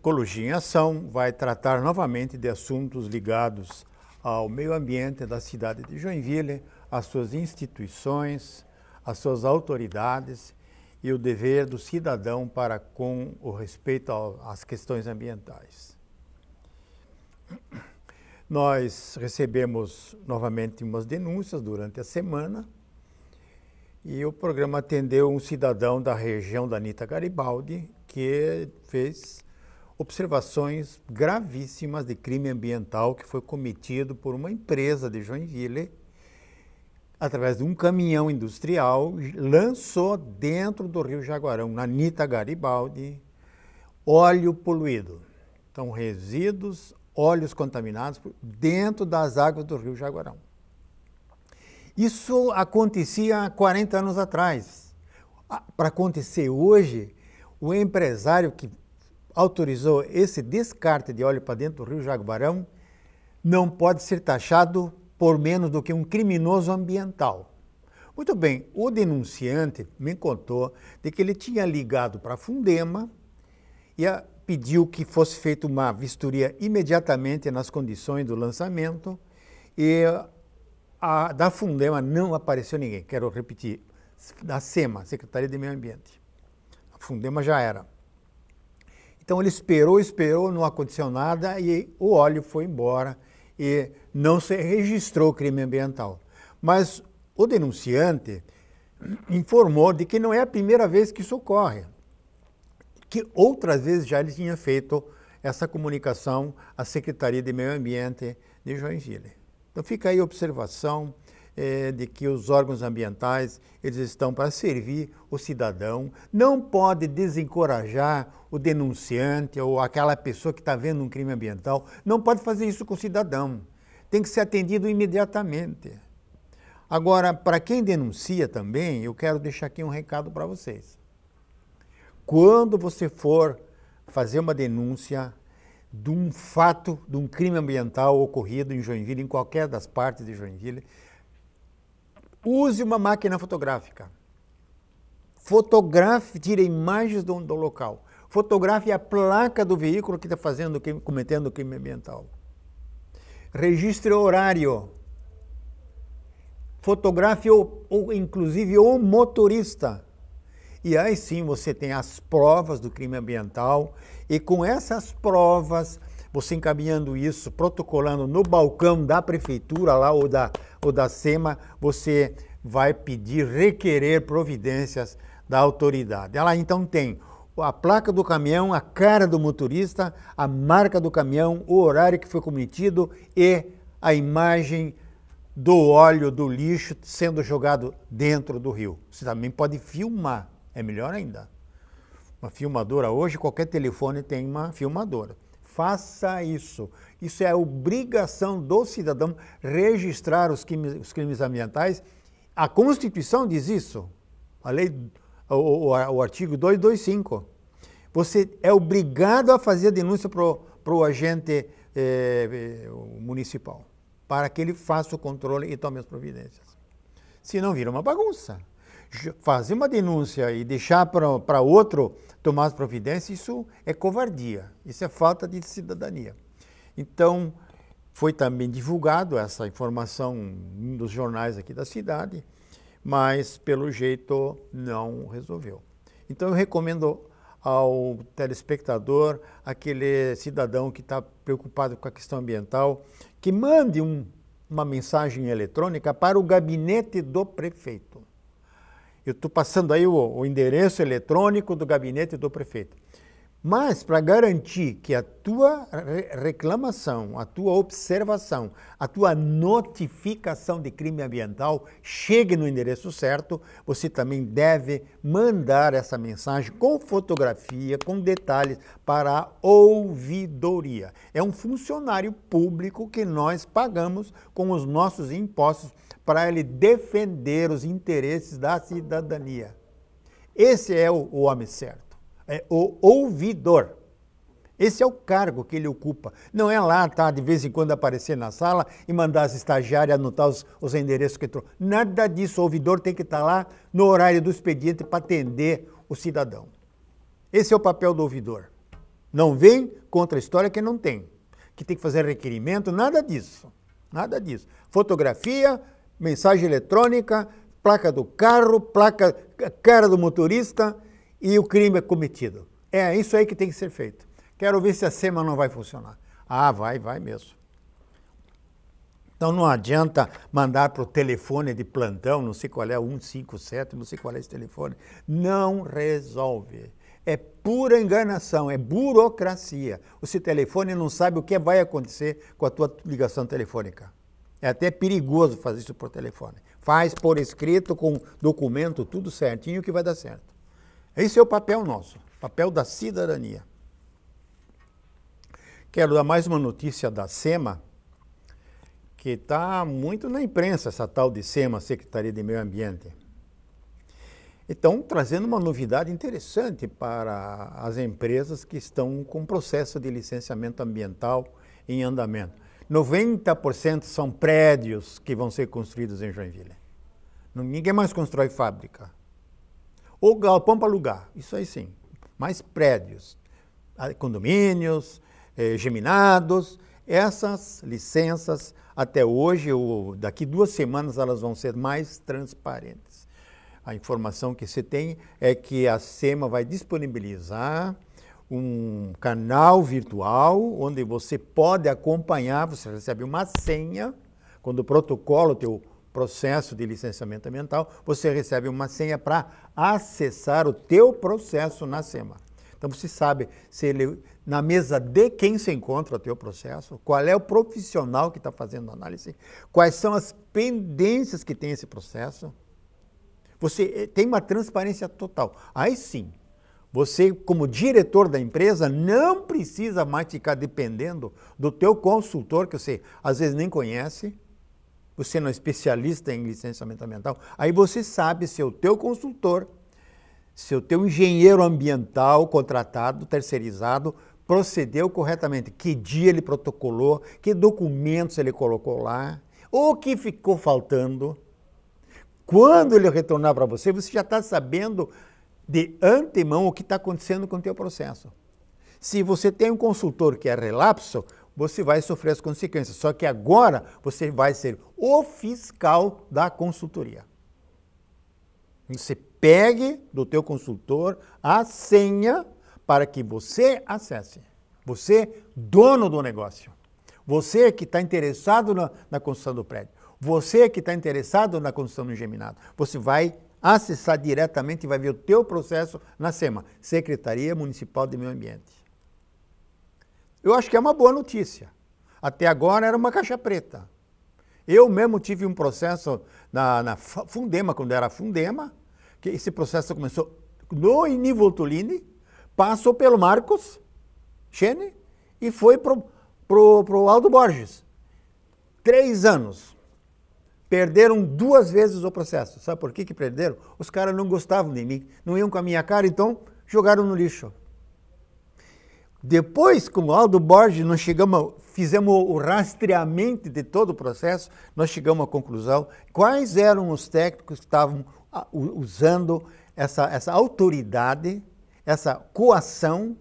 Ecologia em Ação vai tratar novamente de assuntos ligados ao meio ambiente da cidade de Joinville, às suas instituições, às suas autoridades e o dever do cidadão para com o respeito às questões ambientais. Nós recebemos novamente umas denúncias durante a semana e o programa atendeu um cidadão da região da Anita Garibaldi que fez observações gravíssimas de crime ambiental que foi cometido por uma empresa de Joinville através de um caminhão industrial, lançou dentro do Rio Jaguarão, na Anita Garibaldi, óleo poluído. Então, resíduos, óleos contaminados dentro das águas do Rio Jaguarão. Isso acontecia há 40 anos atrás. Para acontecer hoje, o empresário que autorizou esse descarte de óleo para dentro do Rio Jaguarão não pode ser taxado por menos do que um criminoso ambiental. Muito bem, o denunciante me contou de que ele tinha ligado para a Fundema e pediu que fosse feita uma vistoria imediatamente nas condições do lançamento e da Fundema não apareceu ninguém. Quero repetir, da SEMA, Secretaria de Meio Ambiente. A Fundema já era. Então ele esperou, não aconteceu nada e o óleo foi embora e não se registrou crime ambiental. Mas o denunciante informou de que não é a primeira vez que isso ocorre, que outras vezes já ele tinha feito essa comunicação à Secretaria de Meio Ambiente de Joinville. Então fica aí a observação de que os órgãos ambientais eles estão para servir o cidadão, não pode desencorajar o denunciante ou aquela pessoa que está vendo um crime ambiental, não pode fazer isso com o cidadão, tem que ser atendido imediatamente. Agora, para quem denuncia também, eu quero deixar aqui um recado para vocês. Quando você for fazer uma denúncia de um fato, de um crime ambiental ocorrido em Joinville, em qualquer das partes de Joinville, use uma máquina fotográfica. Fotografe, tire imagens do local. Fotografe a placa do veículo que está cometendo crime ambiental. Registre o horário. Fotografe inclusive o motorista. E aí sim você tem as provas do crime ambiental e com essas provas, você encaminhando isso, protocolando no balcão da prefeitura lá ou da SEMA, você vai requerer providências da autoridade. Ela então tem a placa do caminhão, a cara do motorista, a marca do caminhão, o horário que foi cometido e a imagem do óleo do lixo sendo jogado dentro do rio. Você também pode filmar, é melhor ainda. Uma filmadora hoje, qualquer telefone tem uma filmadora. Faça isso. Isso é obrigação do cidadão registrar os crimes ambientais. A Constituição diz isso. A lei, o artigo 225. Você é obrigado a fazer a denúncia para o agente municipal, para que ele faça o controle e tome as providências. Senão vira uma bagunça. Fazer uma denúncia e deixar para outro tomar as providências, isso é covardia, isso é falta de cidadania. Então, foi também divulgado essa informação em um dos jornais aqui da cidade, mas pelo jeito não resolveu. Então eu recomendo ao telespectador, aquele cidadão que está preocupado com a questão ambiental, que mande uma mensagem eletrônica para o gabinete do prefeito. Eu estou passando aí o endereço eletrônico do gabinete do prefeito. Mas, para garantir que a tua reclamação, a tua observação, a tua notificação de crime ambiental chegue no endereço certo, você também deve mandar essa mensagem com fotografia, com detalhes para a ouvidoria. É um funcionário público que nós pagamos com os nossos impostos para ele defender os interesses da cidadania. Esse é o homem certo. É o ouvidor. Esse é o cargo que ele ocupa. Não é lá, tá, de vez em quando aparecer na sala e mandar as estagiárias anotar os endereços que entrou. Nada disso. O ouvidor tem que estar lá no horário do expediente para atender o cidadão. Esse é o papel do ouvidor. Não vem contra a história que não tem. Que tem que fazer requerimento, nada disso. Nada disso. Fotografia, mensagem eletrônica, placa do carro, cara do motorista e o crime é cometido. É isso aí que tem que ser feito. Quero ver se a SEMA não vai funcionar. Ah, vai mesmo. Então não adianta mandar para o telefone de plantão, não sei qual é, 157, não sei qual é esse telefone. Não resolve. É pura enganação, é burocracia. O seu telefone não sabe o que vai acontecer com a tua ligação telefônica. É até perigoso fazer isso por telefone. Faz por escrito, com documento, tudo certinho que vai dar certo. Esse é o papel nosso, papel da cidadania. Quero dar mais uma notícia da SEMA, que está muito na imprensa, essa tal de SEMA, Secretaria de Meio Ambiente. Então, trazendo uma novidade interessante para as empresas que estão com processo de licenciamento ambiental em andamento. 90% são prédios que vão ser construídos em Joinville. Ninguém mais constrói fábrica. Ou galpão para alugar, isso aí sim. Mais prédios, condomínios, geminados. Essas licenças, até hoje, ou daqui 2 semanas, elas vão ser mais transparentes. A informação que se tem é que a SEMA vai disponibilizar um canal virtual onde você pode acompanhar, você recebe uma senha, quando protocola o teu processo de licenciamento ambiental, você recebe uma senha para acessar o teu processo na SEMA. Então você sabe se ele, na mesa de quem se encontra o teu processo, qual é o profissional que está fazendo a análise, quais são as pendências que tem esse processo. Você tem uma transparência total. Aí sim, você como diretor da empresa não precisa mais ficar dependendo do teu consultor, que você às vezes nem conhece, você não é especialista em licenciamento ambiental, aí você sabe se o teu consultor, se o teu engenheiro ambiental contratado, terceirizado, procedeu corretamente, que dia ele protocolou, que documentos ele colocou lá, o que ficou faltando. Quando ele retornar para você, você já está sabendo de antemão o que está acontecendo com o teu processo. Se você tem um consultor que é relapso, você vai sofrer as consequências. Só que agora você vai ser o fiscal da consultoria. Você pegue do teu consultor a senha para que você acesse. Você, dono do negócio. Você que está interessado na construção do prédio. Você que está interessado na construção do geminado. Você vai acessar diretamente e vai ver o teu processo na SEMA, Secretaria Municipal de Meio Ambiente. Eu acho que é uma boa notícia. Até agora era uma caixa preta. Eu mesmo tive um processo na Fundema, quando era Fundema, que esse processo começou no Inivo Tolini, passou pelo Marcos Chene e foi pro Aldo Borges. 3 anos. Perderam 2 vezes o processo. Sabe por que perderam? Os caras não gostavam de mim, não iam com a minha cara, então jogaram no lixo. Depois, com o Aldo Borges, nós fizemos o rastreamento de todo o processo, nós chegamos à conclusão quais eram os técnicos que estavam usando essa autoridade, essa coação,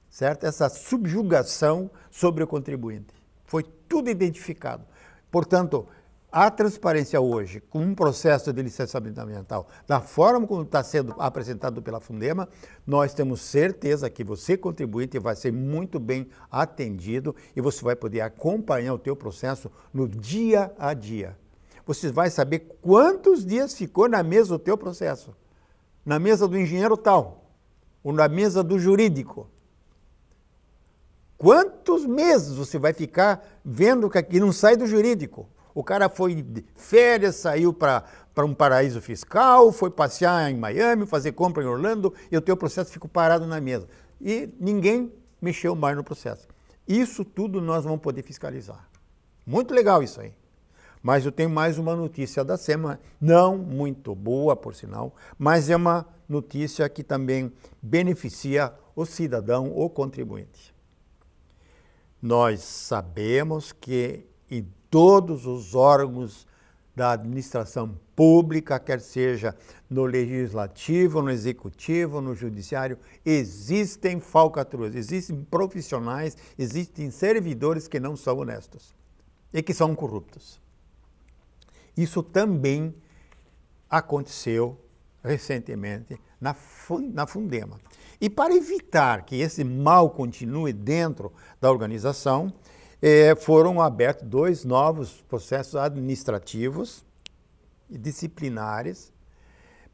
certo? Essa subjugação sobre o contribuinte. Foi tudo identificado. Portanto, a transparência hoje, com um processo de licenciamento ambiental, da forma como está sendo apresentado pela Fundema, nós temos certeza que você, contribuinte, vai ser muito bem atendido e você vai poder acompanhar o teu processo no dia a dia. Você vai saber quantos dias ficou na mesa o teu processo, na mesa do engenheiro tal, ou na mesa do jurídico. Quantos meses você vai ficar vendo que aqui não sai do jurídico? O cara foi de férias, saiu para um paraíso fiscal, foi passear em Miami, fazer compra em Orlando, e o teu processo ficou parado na mesa. E ninguém mexeu mais no processo. Isso tudo nós vamos poder fiscalizar. Muito legal isso aí. Mas eu tenho mais uma notícia da SEMA, não muito boa, por sinal, mas é uma notícia que também beneficia o cidadão, o contribuinte. Nós sabemos que em todos os órgãos da administração pública, quer seja no legislativo, no executivo, no judiciário, existem falcatruas, existem profissionais, existem servidores que não são honestos e que são corruptos. Isso também aconteceu recentemente na Fundema. E para evitar que esse mal continue dentro da organização, foram abertos 2 novos processos administrativos e disciplinares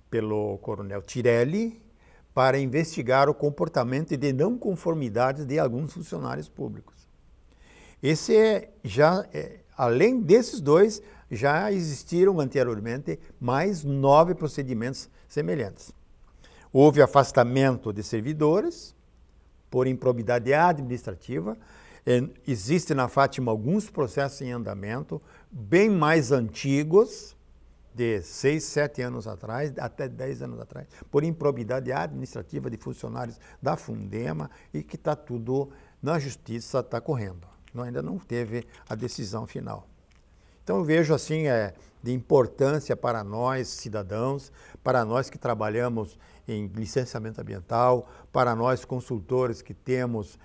pelo coronel Tirelli para investigar o comportamento de não conformidades de alguns funcionários públicos. Além desses 2, já existiram anteriormente mais 9 procedimentos semelhantes. Houve afastamento de servidores por improbidade administrativa. Existem na Fátima alguns processos em andamento, bem mais antigos, de 6, 7 anos atrás, até 10 anos atrás, por improbidade administrativa de funcionários da Fundema, e que está tudo na justiça, está correndo. Ainda não teve a decisão final. Então eu vejo assim, de importância para nós, cidadãos, para nós que trabalhamos em licenciamento ambiental, para nós consultores que temos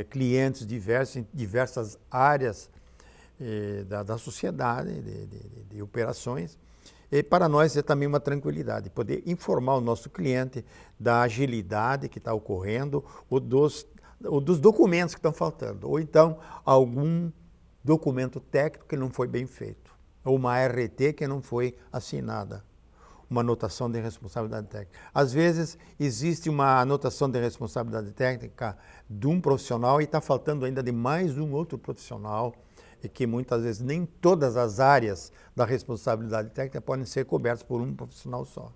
clientes diversos em diversas áreas da sociedade, de operações, e para nós é também uma tranquilidade, poder informar o nosso cliente da agilidade que está ocorrendo, ou dos documentos que estão faltando, ou então algum documento técnico que não foi bem feito, ou uma RT que não foi assinada, uma anotação de responsabilidade técnica. Às vezes existe uma anotação de responsabilidade técnica de um profissional e está faltando ainda de mais um outro profissional, e que muitas vezes nem todas as áreas da responsabilidade técnica podem ser cobertas por um profissional só.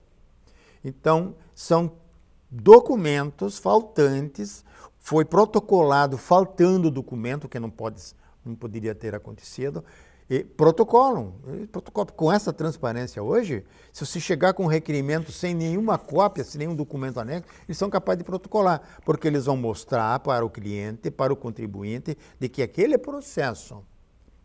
Então, são documentos faltantes, foi protocolado faltando documento, que não poderia ter acontecido, e protocolo. Com essa transparência hoje, se você chegar com um requerimento sem nenhuma cópia, sem nenhum documento anexo, eles são capazes de protocolar, porque eles vão mostrar para o cliente, para o contribuinte, de que aquele processo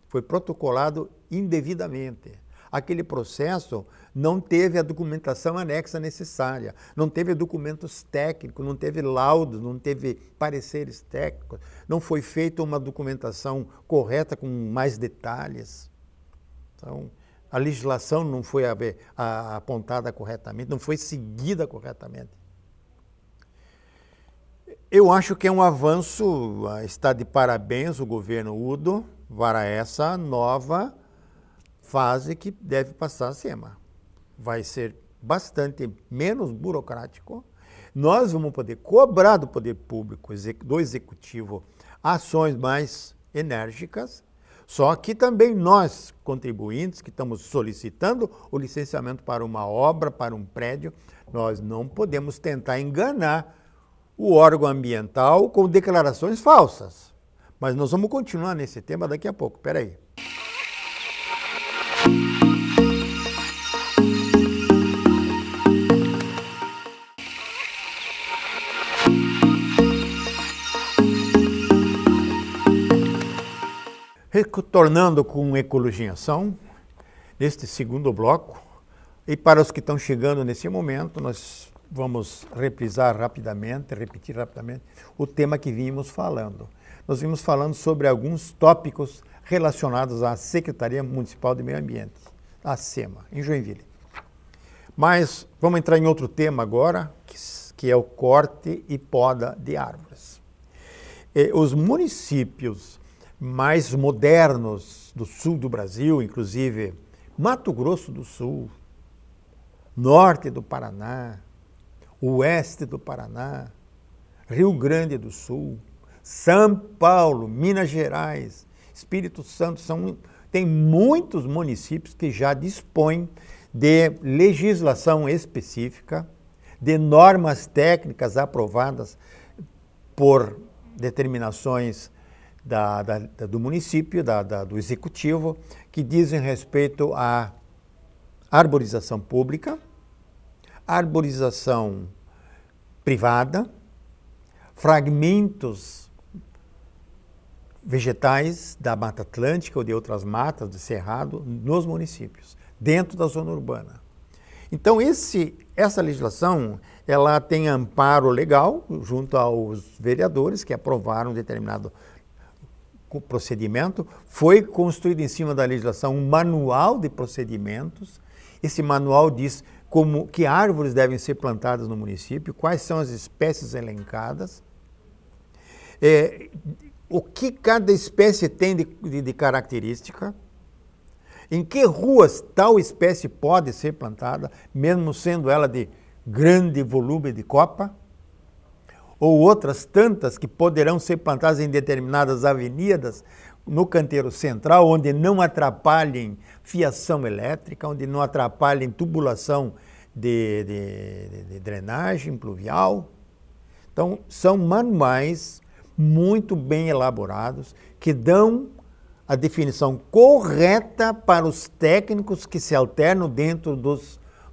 foi protocolado indevidamente. Aquele processo não teve a documentação anexa necessária, não teve documentos técnicos, não teve laudos, não teve pareceres técnicos, não foi feita uma documentação correta com mais detalhes. Então, a legislação não foi apontada corretamente, não foi seguida corretamente. Eu acho que é um avanço, está de parabéns o governo Udo para essa nova fase que deve passar a SEMA. Vai ser bastante menos burocrático. Nós vamos poder cobrar do poder público, do executivo, ações mais enérgicas, só que também nós, contribuintes, que estamos solicitando o licenciamento para uma obra, para um prédio, nós não podemos tentar enganar o órgão ambiental com declarações falsas. Mas nós vamos continuar nesse tema daqui a pouco. Espera aí. Retornando com Ecologia em Ação, neste segundo bloco, e para os que estão chegando nesse momento, nós vamos repetir rapidamente o tema que vimos falando. Nós vimos falando sobre alguns tópicos relacionados à Secretaria Municipal de Meio Ambiente, a SEMA, em Joinville. Mas vamos entrar em outro tema agora, que é o corte e poda de árvores. Os municípios mais modernos do sul do Brasil, inclusive Mato Grosso do Sul, norte do Paraná, oeste do Paraná, Rio Grande do Sul, São Paulo, Minas Gerais, Espírito Santo, tem muitos municípios que já dispõem de legislação específica, de normas técnicas aprovadas por determinações do município, do executivo, que dizem respeito à arborização pública, arborização privada, fragmentos vegetais da Mata Atlântica ou de outras matas do Cerrado nos municípios, dentro da zona urbana. Então, essa legislação, ela tem amparo legal junto aos vereadores que aprovaram um determinado procedimento. Foi construído em cima da legislação um manual de procedimentos. Esse manual diz que árvores devem ser plantadas no município, quais são as espécies elencadas, o que cada espécie tem de característica, em que ruas tal espécie pode ser plantada, mesmo sendo ela de grande volume de copa, ou outras tantas que poderão ser plantadas em determinadas avenidas no canteiro central, onde não atrapalhem fiação elétrica, onde não atrapalhem tubulação de drenagem pluvial. Então, são manuais muito bem elaborados que dão a definição correta para os técnicos que se alternam dentro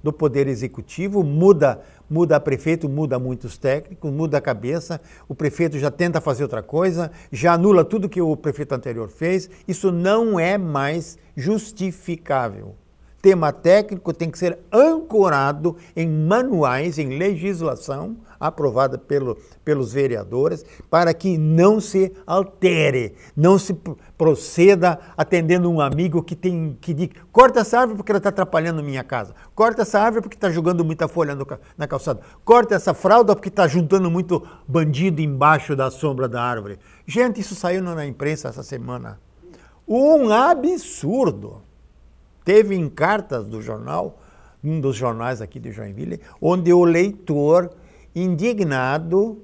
do Poder Executivo. Muda prefeito, muda muitos técnicos, muda a cabeça, o prefeito já tenta fazer outra coisa, já anula tudo que o prefeito anterior fez. Isso não é mais justificável. Tema técnico tem que ser ancorado em manuais, em legislação aprovada pelos vereadores, para que não se altere, não se proceda atendendo um amigo que diz: corta essa árvore porque ela está atrapalhando minha casa, corta essa árvore porque está jogando muita folha na calçada, corta essa fralda porque está juntando muito bandido embaixo da sombra da árvore. Gente, isso saiu na imprensa essa semana. Um absurdo. Teve em cartas do jornal, um dos jornais aqui de Joinville, onde o leitor, indignado,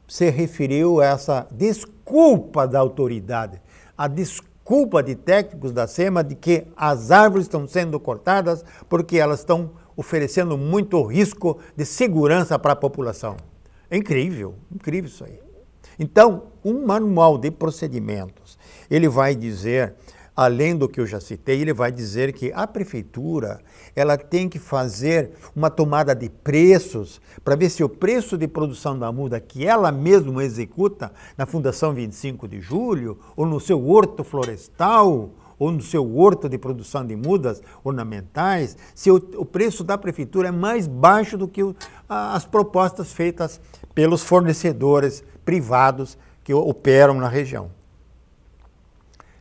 se referiu a essa desculpa da autoridade, a desculpa de técnicos da SEMA de que as árvores estão sendo cortadas porque elas estão oferecendo muito risco de segurança para a população. É incrível isso aí. Então, um manual de procedimentos, ele vai dizer, além do que eu já citei, ele vai dizer que a prefeitura ela tem que fazer uma tomada de preços para ver se o preço de produção da muda que ela mesma executa na Fundação 25 de Julho, ou no seu horto florestal, ou no seu horto de produção de mudas ornamentais, se o preço da prefeitura é mais baixo do que as propostas feitas pelos fornecedores privados que operam na região.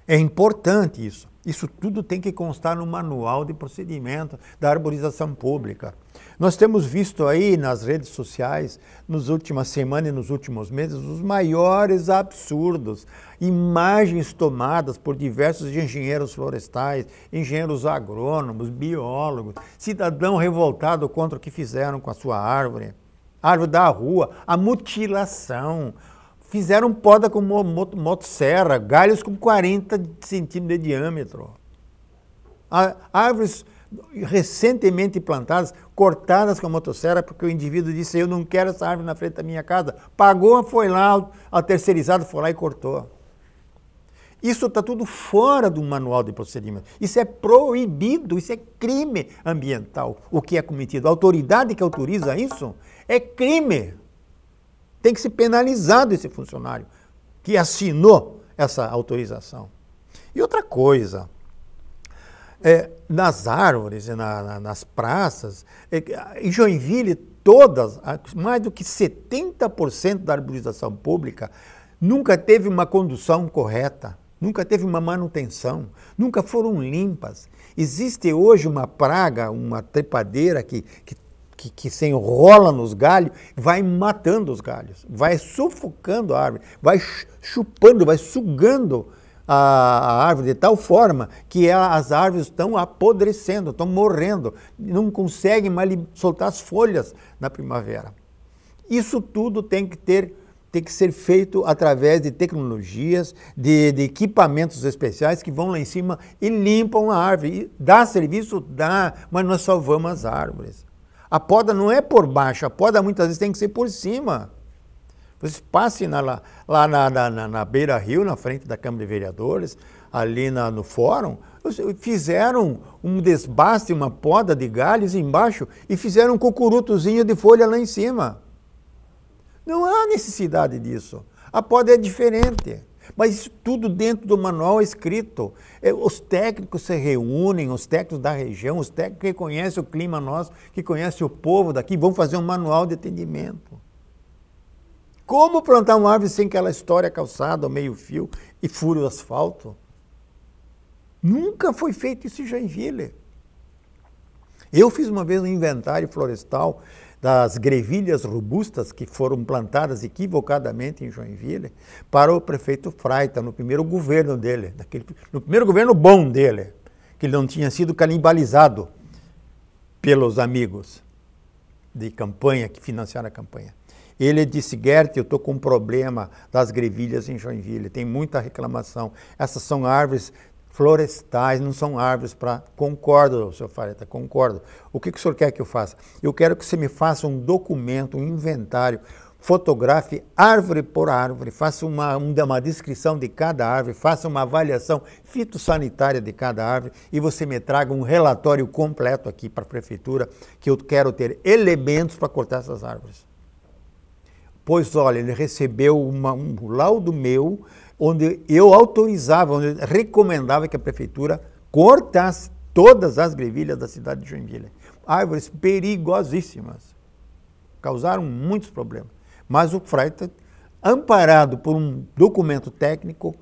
É importante isso. Isso tudo tem que constar no manual de procedimento da arborização pública. Nós temos visto aí nas redes sociais, nas últimas semanas e nos últimos meses, os maiores absurdos. Imagens tomadas por diversos engenheiros florestais, engenheiros agrônomos, biólogos, cidadão revoltado contra o que fizeram com a sua árvore da rua, a mutilação. Fizeram poda com motosserra, galhos com 40 centímetros de diâmetro. Árvores recentemente plantadas, cortadas com a motosserra, porque o indivíduo disse: eu não quero essa árvore na frente da minha casa. Pagou, foi lá, a terceirizada foi lá e cortou. Isso está tudo fora do manual de procedimento. Isso é proibido, isso é crime ambiental, o que é cometido. A autoridade que autoriza isso é crime. Tem que ser penalizado esse funcionário que assinou essa autorização. E outra coisa, nas árvores, nas praças, em Joinville, mais do que 70% da arborização pública nunca teve uma condução correta, nunca teve uma manutenção, nunca foram limpas. Existe hoje uma praga, uma trepadeira que se enrola nos galhos, vai matando os galhos, vai sufocando a árvore, vai chupando, vai sugando a árvore de tal forma que as árvores estão apodrecendo, estão morrendo, não conseguem mais soltar as folhas na primavera. Isso tudo tem que ser feito através de tecnologias, de equipamentos especiais que vão lá em cima e limpam a árvore. E dá serviço? Dá, mas nós salvamos as árvores. A poda não é por baixo, a poda muitas vezes tem que ser por cima. Vocês passem lá na beira-rio, na frente da Câmara de Vereadores, ali no fórum, fizeram um desbaste, uma poda de galhos embaixo e fizeram um cucurutozinho de folha lá em cima. Não há necessidade disso. A poda é diferente. Mas isso tudo dentro do manual escrito. Os técnicos se reúnem, os técnicos da região, os técnicos que conhecem o clima nosso, que conhecem o povo daqui, vão fazer um manual de atendimento. Como plantar uma árvore sem que ela estoure a calçada, ao meio-fio e fure o asfalto? Nunca foi feito isso em Joinville. Eu fiz uma vez um inventário florestal das grevilhas robustas que foram plantadas equivocadamente em Joinville para o prefeito Fraita, no primeiro governo dele, no primeiro governo bom dele, que ele não tinha sido canibalizado pelos amigos de campanha, que financiaram a campanha. Ele disse, Gert, eu estou com um problema das grevilhas em Joinville, tem muita reclamação. Essas são árvores florestais, não são árvores para... Concordo, senhor Fraita, concordo. O que o senhor quer que eu faça? Eu quero que você me faça um documento, um inventário, fotografe árvore por árvore, faça uma descrição de cada árvore, faça uma avaliação fitossanitária de cada árvore e você me traga um relatório completo aqui para a prefeitura, que eu quero ter elementos para cortar essas árvores. Pois, olha, ele recebeu um laudo meu, onde eu autorizava, onde eu recomendava que a prefeitura cortasse todas as grevilhas da cidade de Joinville. Árvores perigosíssimas. Causaram muitos problemas. Mas o Fraita, amparado por um documento técnico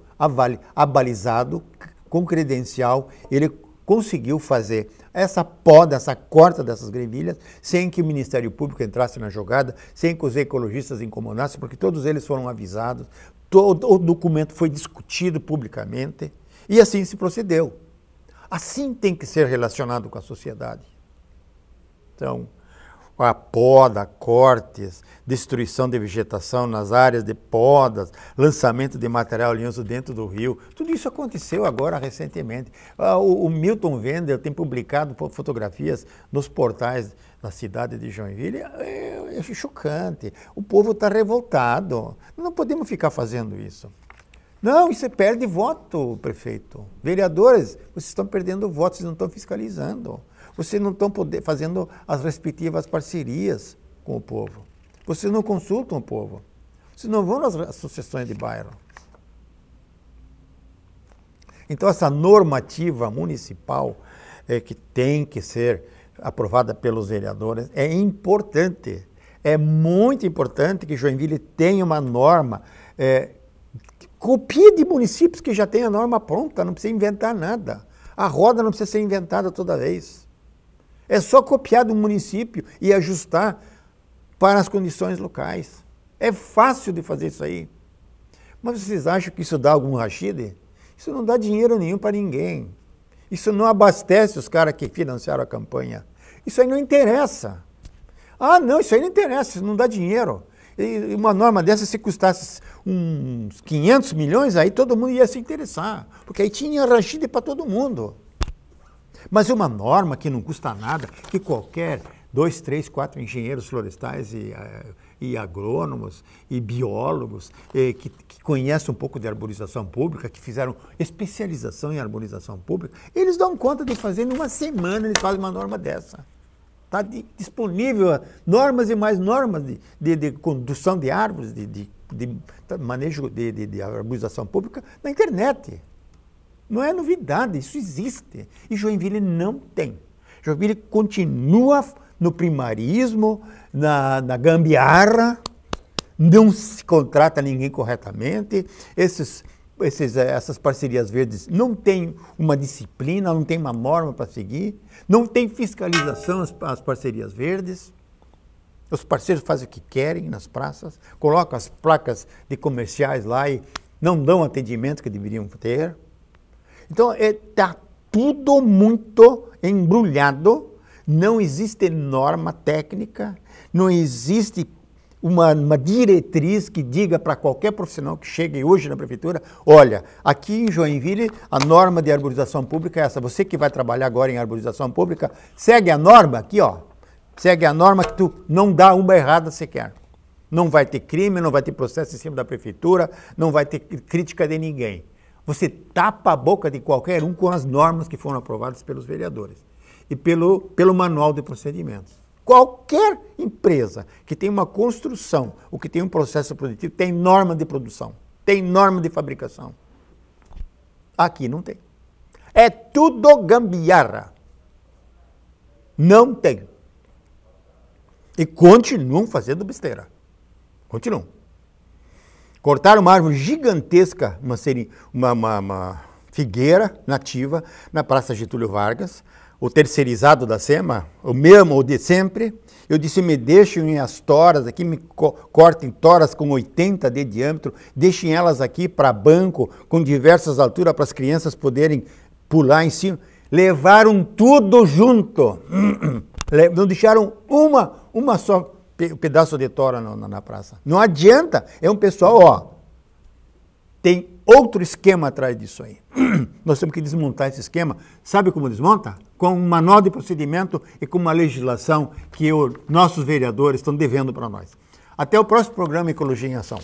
abalizado, com credencial, ele conseguiu fazer essa poda, essa corta dessas grevilhas, sem que o Ministério Público entrasse na jogada, sem que os ecologistas incomodassem, porque todos eles foram avisados, o documento foi discutido publicamente, e assim se procedeu. Assim tem que ser relacionado com a sociedade. Então, a poda, cortes, destruição de vegetação nas áreas de podas, lançamento de material lenhoso dentro do rio, tudo isso aconteceu agora recentemente. O Milton Wendel tem publicado fotografias nos portais da cidade de Joinville, é chocante. O povo está revoltado. Não podemos ficar fazendo isso. Não, isso perde voto, prefeito. Vereadores, vocês estão perdendo votos, vocês não estão fiscalizando. Vocês não estão fazendo as respectivas parcerias com o povo. Vocês não consultam o povo. Vocês não vão nas associações de bairro. Então, essa normativa municipal que tem que ser aprovada pelos vereadores é importante. É muito importante que Joinville tenha uma norma. Copie de municípios que já têm a norma pronta, não precisa inventar nada. A roda não precisa ser inventada toda vez. É só copiar do município e ajustar para as condições locais. É fácil de fazer isso aí. Mas vocês acham que isso dá algum rachide? Isso não dá dinheiro nenhum para ninguém. Isso não abastece os caras que financiaram a campanha. Isso aí não interessa. Ah, não, isso aí não interessa, isso não dá dinheiro. E uma norma dessa, se custasse uns 500 milhões, aí todo mundo ia se interessar. Porque aí tinha rachide para todo mundo. Mas uma norma que não custa nada, que qualquer 2, 3, 4 engenheiros florestais e agrônomos e biólogos que conhecem um pouco de arborização pública, que fizeram especialização em arborização pública, eles dão conta de fazer em uma semana, eles fazem uma norma dessa. Está disponível normas e mais normas de condução de árvores, de manejo de arborização pública na internet. Não é novidade, isso existe. E Joinville não tem. Joinville continua no primarismo, na gambiarra, não se contrata ninguém corretamente, essas parcerias verdes não têm uma disciplina, não tem uma norma para seguir, não tem fiscalização às parcerias verdes. Os parceiros fazem o que querem nas praças, colocam as placas de comerciais lá e não dão o atendimento que deveriam ter. Então, está tudo muito embrulhado, não existe norma técnica, não existe uma diretriz que diga para qualquer profissional que chegue hoje na prefeitura, olha, aqui em Joinville a norma de arborização pública é essa, você que vai trabalhar agora em arborização pública, segue a norma aqui, ó, segue a norma que tu não dá uma errada sequer. Não vai ter crime, não vai ter processo em cima da prefeitura, não vai ter crítica de ninguém. Você tapa a boca de qualquer um com as normas que foram aprovadas pelos vereadores e pelo manual de procedimentos. Qualquer empresa que tem uma construção ou que tem um processo produtivo tem norma de produção. tem norma de fabricação. Aqui não tem. É tudo gambiarra. Não tem. E continuam fazendo besteira. Continuam. Cortaram uma árvore gigantesca, uma figueira nativa, na Praça Getúlio Vargas, o terceirizado da SEMA, o mesmo, o de sempre. Eu disse, me deixem as toras aqui, me cortem toras com 80 de diâmetro, deixem elas aqui para banco, com diversas alturas, para as crianças poderem pular em cima. Levaram tudo junto. Não deixaram uma só pedaço de tora na praça. Não adianta. É um pessoal, ó, tem outro esquema atrás disso aí. Nós temos que desmontar esse esquema. Sabe como desmonta? Com um manual de procedimento e com uma legislação que os nossos vereadores estão devendo para nós. Até o próximo programa Ecologia em Ação.